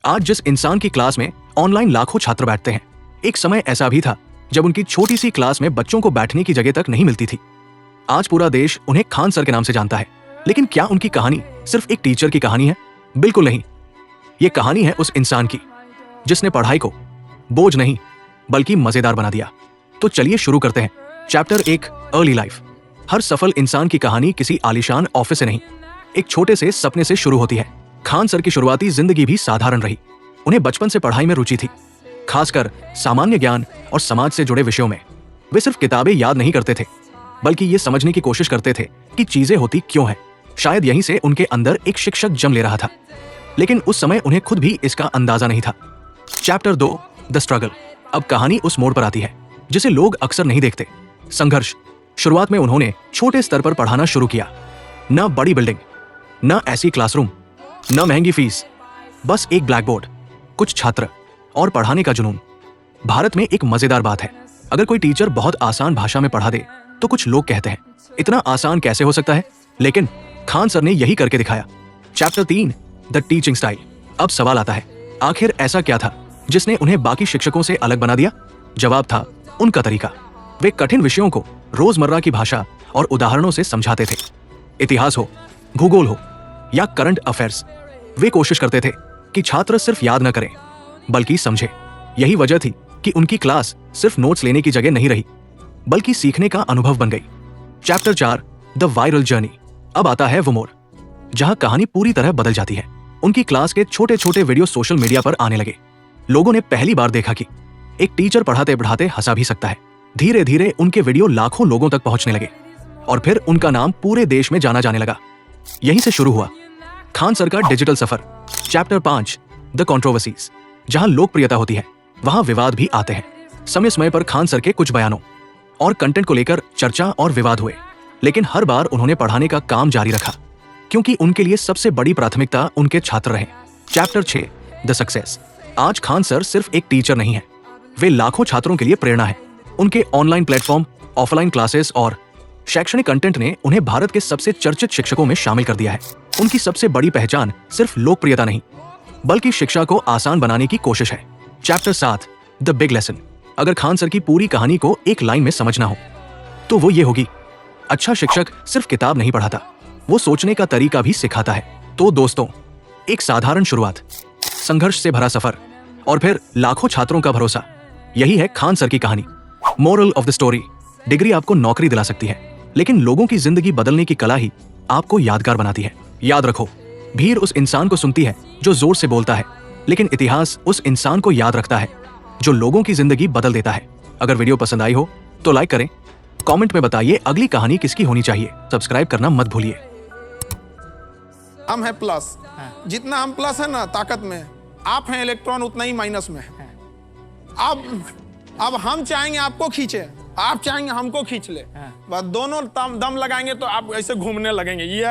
आज जिस इंसान की क्लास में ऑनलाइन लाखों छात्र बैठते हैं, एक समय ऐसा भी था जब उनकी छोटी सी क्लास में बच्चों को बैठने की जगह तक नहीं मिलती थी। आज पूरा देश उन्हें खान सर के नाम से जानता है, लेकिन क्या उनकी कहानी सिर्फ एक टीचर की कहानी है? बिल्कुल नहीं। ये कहानी है उस इंसान की जिसने पढ़ाई को बोझ नहीं बल्कि मजेदार बना दिया। तो चलिए शुरू करते हैं। Chapter 1, early life. हर सफल इंसान की कहानी किसी आलीशान ऑफिस से नहीं, एक छोटे से सपने से शुरू होती है। खान सर की शुरुआती जिंदगी भी साधारण रही। उन्हें बचपन से पढ़ाई में रुचि थी, खासकर सामान्य ज्ञान और समाज से जुड़े विषयों में। वे सिर्फ किताबें याद नहीं करते थे, बल्कि ये समझने की कोशिश करते थे कि चीजें होती क्यों हैं। शायद यहीं से उनके अंदर एक शिक्षक जन्म ले रहा था, लेकिन उस समय उन्हें खुद भी इसका अंदाजा नहीं था। Chapter 2, the struggle. अब कहानी उस मोड़ पर आती है जिसे लोग अक्सर नहीं देखते, संघर्ष। शुरुआत में उन्होंने छोटे स्तर पर पढ़ाना शुरू किया। न बड़ी बिल्डिंग, न ऐसी क्लासरूम, न महंगी फीस, बस एक ब्लैक बोर्ड, कुछ छात्र और पढ़ाने का जुनून। भारत में एक मजेदार बात है, अगर कोई टीचर बहुत आसान भाषा में पढ़ा दे तो कुछ लोग कहते हैं इतना आसान कैसे हो सकता है, लेकिन खान सर ने यही करके दिखाया। Chapter 3, the teaching style. अब सवाल आता है, आखिर ऐसा क्या था जिसने उन्हें बाकी शिक्षकों से अलग बना दिया? जवाब था उनका तरीका। वे कठिन विषयों को रोजमर्रा की भाषा और उदाहरणों से समझाते थे। इतिहास हो, भूगोल हो या करंट अफेयर्स, वे कोशिश करते थे कि छात्र सिर्फ याद न करें बल्कि समझे। यही वजह थी कि उनकी क्लास सिर्फ नोट्स लेने की जगह नहीं रही, बल्कि सीखने का अनुभव बन गई। Chapter 4, the viral journey. अब आता है वो मोड़ जहां कहानी पूरी तरह बदल जाती है। उनकी क्लास के छोटे छोटे वीडियो सोशल मीडिया पर आने लगे। लोगों ने पहली बार देखा कि एक टीचर पढ़ाते पढ़ाते हंसा भी सकता है। धीरे धीरे उनके वीडियो लाखों लोगों तक पहुंचने लगे और फिर उनका नाम पूरे देश में जाना जाने लगा। यहीं से शुरू हुआ खान सर का digital suffer. Chapter 5, the controversies. जहां लोकप्रियता होती है वहां विवाद भी आते हैं। समय समय पर खान सर के कुछ बयानों और कंटेंट को लेकर चर्चा और विवाद हुए, लेकिन हर बार उन्होंने पढ़ाने का काम जारी रखा, क्योंकि उनके लिए सबसे बड़ी प्राथमिकता उनके छात्र रहे। Chapter 6, the success. आज खान सर सिर्फ एक टीचर नहीं है, वे लाखों छात्रों के लिए प्रेरणा है। उनके ऑनलाइन प्लेटफॉर्म, ऑफलाइन क्लासेस और शैक्षणिक कंटेंट ने उन्हें भारत के सबसे चर्चित शिक्षकों में शामिल कर दिया है। उनकी सबसे बड़ी पहचान सिर्फ लोकप्रियता नहीं, बल्कि शिक्षा को आसान बनाने की कोशिश है। Chapter 7, the big lesson. अगर खान सर की पूरी कहानी को एक लाइन में समझना हो तो वो ये होगी, अच्छा शिक्षक सिर्फ किताब नहीं पढ़ाता, वो सोचने का तरीका भी सिखाता है। तो दोस्तों, एक साधारण शुरुआत, संघर्ष से भरा सफर और फिर लाखों छात्रों का भरोसा, यही है खान सर की कहानी। Moral of the story, degree आपको नौकरी दिला सकती है, लेकिन लोगों की जिंदगी बदलने की कला ही आपको यादगार बनाती है। याद रखो, भीड़ उस इंसान को सुनती है जो जोर से बोलता है, लेकिन इतिहास उस इंसान को याद रखता है जो लोगों की जिंदगी बदल देता है। अगर वीडियो पसंद आई हो तो लाइक करें, कमेंट में बताइए अगली कहानी किसकी होनी चाहिए। सब्सक्राइब करना मत भूलिए। हम है प्लस, जितना हम प्लस है ना ताकत में, आप हैं इलेक्ट्रॉन उतना ही माइनस में है। अब हम चाहेंगे आपको खींचे, आप चाहेंगे हमको खींच ले, बस दोनों दम लगाएंगे तो आप ऐसे घूमने लगेंगे। ये